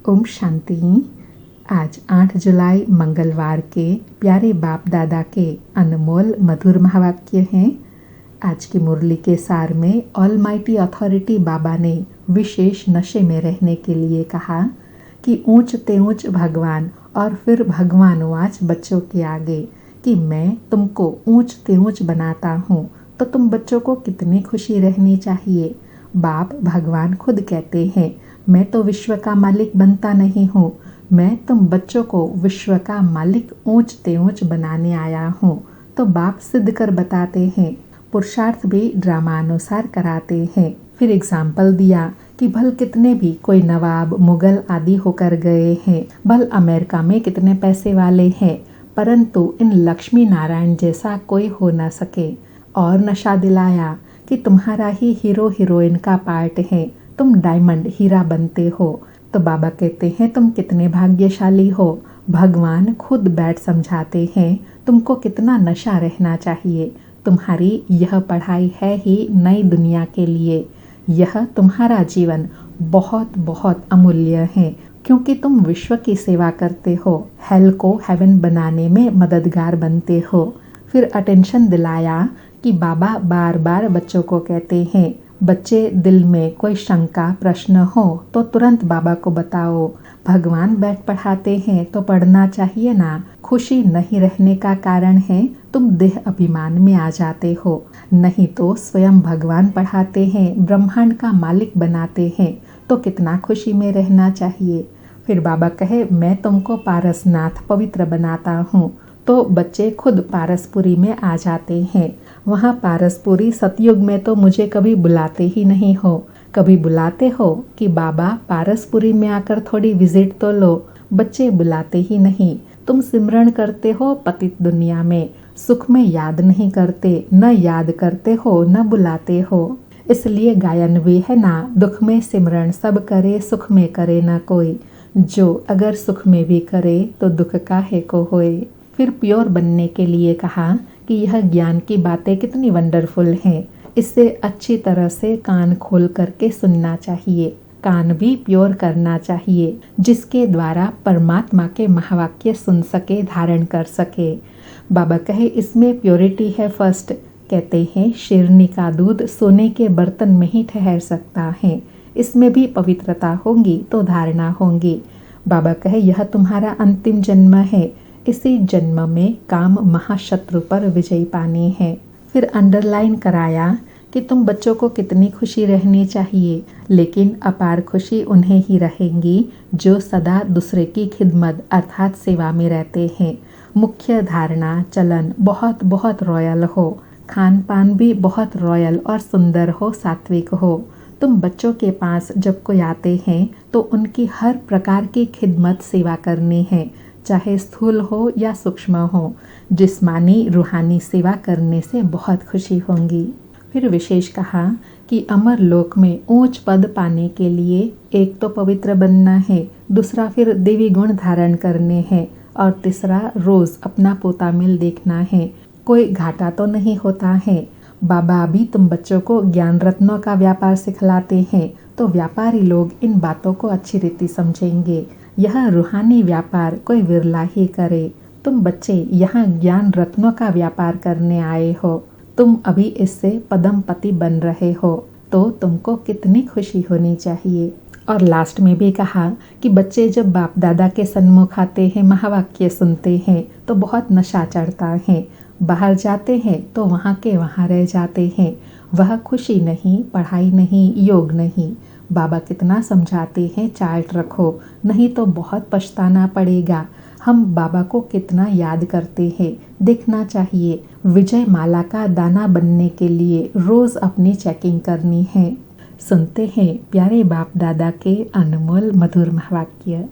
ओम शांति। आज 8 जुलाई मंगलवार के प्यारे बाप दादा के अनमोल मधुर महावाक्य हैं। आज की मुरली के सार में ऑलमाइटी अथॉरिटी बाबा ने विशेष नशे में रहने के लिए कहा कि ऊंच ते ऊंच भगवान और फिर भगवान वाच बच्चों के आगे कि मैं तुमको ऊंच ते ऊंच बनाता हूँ, तो तुम बच्चों को कितनी खुशी रहनी चाहिए। बाप भगवान खुद कहते हैं, मैं तो विश्व का मालिक बनता नहीं हूँ, मैं तुम बच्चों को विश्व का मालिक ऊंच ते ऊंच बनाने आया हूँ। तो बाप सिद्ध कर बताते हैं, पुरुषार्थ भी ड्रामानुसार कराते हैं। फिर एग्जाम्पल दिया कि भल कितने भी कोई नवाब मुगल आदि होकर गए हैं, भल अमेरिका में कितने पैसे वाले हैं, परंतु इन लक्ष्मी नारायण जैसा कोई हो न सके। और नशा दिलाया कि तुम्हारा ही हीरो हीरोइन का पार्ट है, तुम डायमंड हीरा बनते हो। तो बाबा कहते हैं तुम कितने भाग्यशाली हो। भगवान खुद बैठ समझाते हैं तुमको कितना नशा रहना चाहिए। तुम्हारी यह पढ़ाई है ही नई दुनिया के लिए। यह तुम्हारा जीवन बहुत बहुत अमूल्य है, क्योंकि तुम विश्व की सेवा करते हो, हेल को हेवन बनाने में मददगार बनते हो। फिर अटेंशन दिलाया कि बाबा बार बार बच्चों को कहते हैं, बच्चे दिल में कोई शंका प्रश्न हो तो तुरंत बाबा को बताओ। भगवान बैठ पढ़ाते हैं तो पढ़ना चाहिए ना। खुशी नहीं रहने का कारण है तुम देह अभिमान में आ जाते हो, नहीं तो स्वयं भगवान पढ़ाते हैं, ब्रह्मांड का मालिक बनाते हैं, तो कितना खुशी में रहना चाहिए। फिर बाबा कहे, मैं तुमको पारसनाथ पवित्र बनाता हूँ, तो बच्चे खुद पारसपुरी में आ जाते हैं। वहाँ पारसपुरी सतयुग में तो मुझे कभी बुलाते ही नहीं हो। कभी बुलाते हो कि बाबा पारसपुरी में आकर थोड़ी विजिट तो लो, बच्चे बुलाते ही नहीं। तुम सिमरन करते हो पतित दुनिया में, सुख में याद नहीं करते, न याद करते हो न बुलाते हो। इसलिए गायन भी है ना, दुख में सिमरन सब करे, सुख में करे न कोई, जो अगर सुख में भी करे तो दुख काहे को होए। फिर प्योर बनने के लिए कहा कि यह ज्ञान की बातें कितनी वंडरफुल हैं, इससे अच्छी तरह से कान खोल करके सुनना चाहिए, कान भी प्योर करना चाहिए, जिसके द्वारा परमात्मा के महावाक्य सुन सके, धारण कर सके। बाबा कहे इसमें प्योरिटी है फर्स्ट। कहते हैं शेरनी का दूध सोने के बर्तन में ही ठहर सकता है, इसमें भी पवित्रता होगी तो धारणा होंगी। बाबा कहे यह तुम्हारा अंतिम जन्म है, इसी जन्म में काम महाशत्रु पर विजय पानी है। फिर अंडरलाइन कराया कि तुम बच्चों को कितनी खुशी रहनी चाहिए, लेकिन अपार खुशी उन्हें ही रहेंगी जो सदा दूसरे की खिदमत अर्थात सेवा में रहते हैं। मुख्य धारणा चलन बहुत बहुत रॉयल हो, खान पान भी बहुत रॉयल और सुंदर हो, सात्विक हो। तुम बच्चों के पास जब कोई आते हैं तो उनकी हर प्रकार की खिदमत सेवा करनी है, चाहे स्थूल हो या सूक्ष्म हो। जिस्मानी रूहानी सेवा करने से बहुत खुशी होंगी। फिर विशेष कहा कि अमर लोक में ऊंच पद पाने के लिए एक तो पवित्र बनना है, दूसरा फिर देवी गुण धारण करने हैं, और तीसरा रोज अपना पोता मिल देखना है। कोई घाटा तो नहीं होता है। बाबा अभी तुम बच्चों को ज्ञान रत्नों का व्यापार सिखलाते हैं, तो व्यापारी लोग इन बातों को अच्छी रीति समझेंगे। यह रूहानी व्यापार कोई विरला ही करे। तुम बच्चे यहाँ ज्ञान रत्नों का व्यापार करने आए हो, तुम अभी इससे पदमपति बन रहे हो, तो तुमको कितनी खुशी होनी चाहिए। और लास्ट में भी कहा कि बच्चे जब बाप दादा के सन्मुख आते हैं, महावाक्य सुनते हैं, तो बहुत नशा चढ़ता है। बाहर जाते हैं तो वहाँ के वहाँ रह जाते हैं। वह खुशी नहीं, पढ़ाई नहीं, योग नहीं। बाबा कितना समझाते हैं, चार्ट रखो, नहीं तो बहुत पछताना पड़ेगा। हम बाबा को कितना याद करते हैं, देखना चाहिए। विजय माला का दाना बनने के लिए रोज अपनी चेकिंग करनी है। सुनते हैं प्यारे बाप दादा के अनमोल मधुर महावाक्य।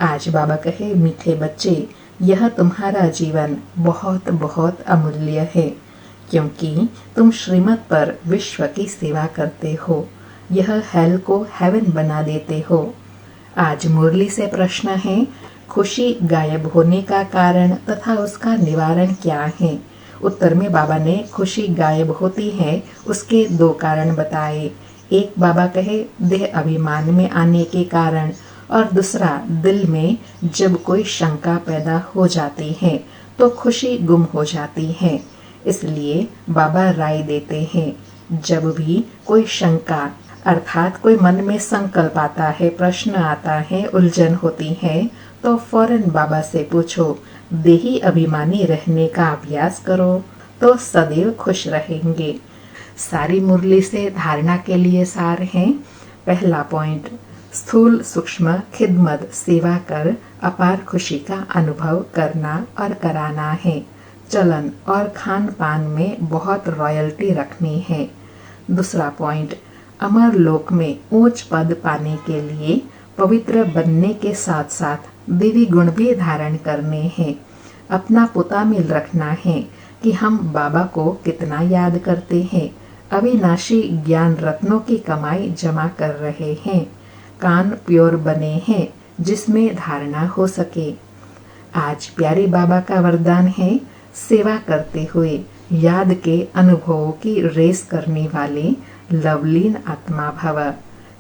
आज बाबा कहे, मीठे बच्चे, यह तुम्हारा जीवन बहुत बहुत अमूल्य है, क्योंकि तुम श्रीमत पर विश्व की सेवा करते हो। यह हेल को हेवन बना देते हो। आज मुरली से प्रश्न है, खुशी गायब होने का कारण तथा उसका निवारण क्या है। उत्तर में बाबा ने खुशी गायब होती है उसके 2 कारण बताए। एक बाबा कहे देह अभिमान में आने के कारण, और दूसरा, दिल में जब कोई शंका पैदा हो जाती है तो खुशी गुम हो जाती है। इसलिए बाबा राय देते हैं, जब भी कोई शंका अर्थात कोई मन में संकल्प आता है, प्रश्न आता है, उलझन होती है, तो फौरन बाबा से पूछो। देही अभिमानी रहने का अभ्यास करो तो सदैव खुश रहेंगे। सारी मुरली से धारणा के लिए सार है। पहला पॉइंट, स्थूल सूक्ष्म खिदमत सेवा कर अपार खुशी का अनुभव करना और कराना है। चलन और खान पान में बहुत रॉयल्टी रखनी है। दूसरा पॉइंट, अमर लोक में ऊंच पद पाने के लिए पवित्र बनने के साथ साथ देवी गुण भी धारण करने हैं। अपना पुतामिल रखना है कि हम बाबा को कितना याद करते हैं। अविनाशी ज्ञान रत्नों की कमाई जमा कर रहे हैं। कान प्योर बने हैं जिसमें धारणा हो सके। आज प्यारे बाबा का वरदान है, सेवा करते हुए याद के अनुभवों की रेस करने वाले लवलीन आत्मा भव।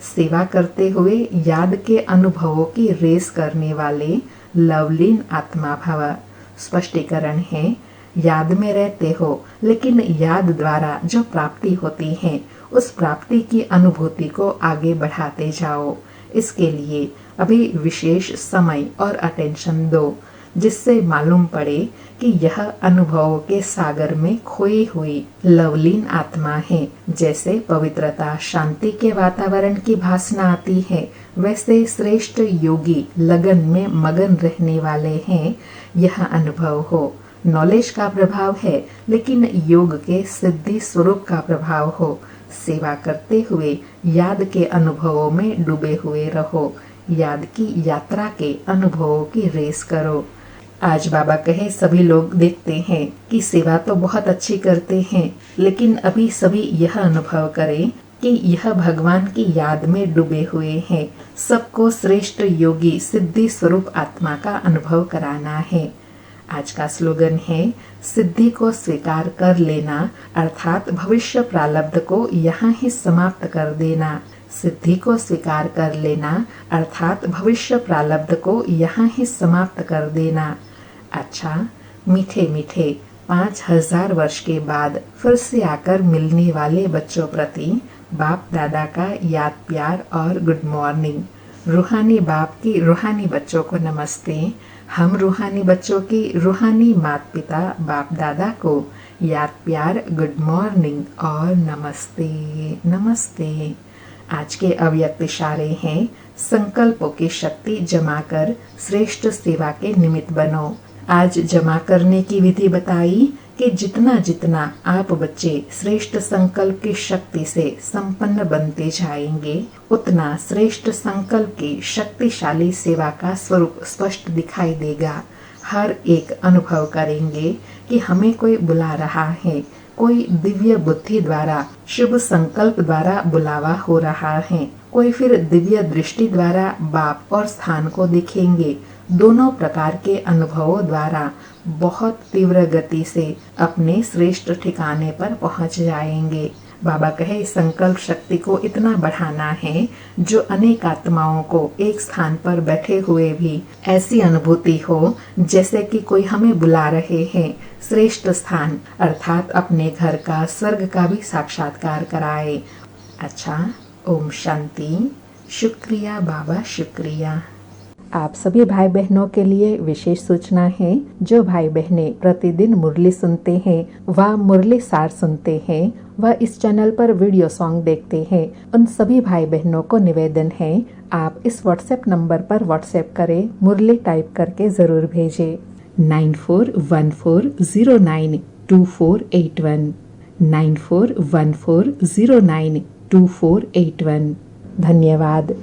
सेवा करते हुए याद के अनुभवों की रेस करने वाले लवलीन आत्मा भव। स्पष्टीकरण है, याद में रहते हो लेकिन याद द्वारा जो प्राप्ति होती है उस प्राप्ति की अनुभूति को आगे बढ़ाते जाओ। इसके लिए अभी विशेष समय और अटेंशन दो, जिससे मालूम पड़े कि यह अनुभवों के सागर में खोई हुई लवलीन आत्मा है। जैसे पवित्रता शांति के वातावरण की भासना आती है, वैसे श्रेष्ठ योगी लगन में मगन रहने वाले हैं। यह अनुभव हो। नॉलेज का प्रभाव है लेकिन योग के सिद्धि स्वरूप का प्रभाव हो। सेवा करते हुए याद के अनुभवों में डूबे हुए रहो। याद की यात्रा के अनुभवों की रेस करो। आज बाबा कहे, सभी लोग देखते हैं कि सेवा तो बहुत अच्छी करते हैं, लेकिन अभी सभी यह अनुभव करें कि यह भगवान की याद में डूबे हुए हैं। सबको श्रेष्ठ योगी सिद्धि स्वरूप आत्मा का अनुभव कराना है। आज का स्लोगन है, सिद्धि को स्वीकार कर लेना अर्थात भविष्य प्रारब्ध को यहाँ ही समाप्त कर देना। सिद्धि को स्वीकार कर लेना अर्थात भविष्य प्रारब्ध को यहाँ ही समाप्त कर देना। अच्छा, मीठे मीठे 5000 वर्ष के बाद फिर से आकर मिलने वाले बच्चों प्रति बाप दादा का याद प्यार और गुड मॉर्निंग। रूहानी बाप की रूहानी बच्चों को नमस्ते। हम रूहानी बच्चों की रूहानी माता पिता बाप दादा को याद प्यार, गुड मॉर्निंग और नमस्ते नमस्ते। आज के अव्यक्त इशारे हैं, संकल्पों की शक्ति जमा कर श्रेष्ठ सेवा के निमित्त बनो। आज जमा करने की विधि बताई कि जितना जितना आप बच्चे श्रेष्ठ संकल्प की शक्ति से संपन्न बनते जाएंगे, उतना श्रेष्ठ संकल्प की शक्तिशाली सेवा का स्वरूप स्पष्ट दिखाई देगा। हर एक अनुभव करेंगे कि हमें कोई बुला रहा है, कोई दिव्य बुद्धि द्वारा शुभ संकल्प द्वारा बुलावा हो रहा है, कोई फिर दिव्य दृष्टि द्वारा बाप और स्थान को देखेंगे। दोनों प्रकार के अनुभवों द्वारा बहुत तीव्र गति से अपने श्रेष्ठ ठिकाने पर पहुंच जाएंगे। बाबा कहे, संकल्प शक्ति को इतना बढ़ाना है जो अनेक आत्माओं को एक स्थान पर बैठे हुए भी ऐसी अनुभूति हो जैसे कि कोई हमें बुला रहे हैं। श्रेष्ठ स्थान अर्थात अपने घर का, स्वर्ग का भी साक्षात्कार कराए। अच्छा, ओम शांति। शुक्रिया बाबा, शुक्रिया। आप सभी भाई बहनों के लिए विशेष सूचना है। जो भाई बहनें प्रतिदिन मुरली सुनते हैं व मुरली सार सुनते हैं व इस चैनल पर वीडियो सॉन्ग देखते हैं, उन सभी भाई बहनों को निवेदन है, आप इस व्हाट्सएप नंबर पर व्हाट्सएप करें, मुरली टाइप करके जरूर भेजें। 9414092481 9414092481। धन्यवाद।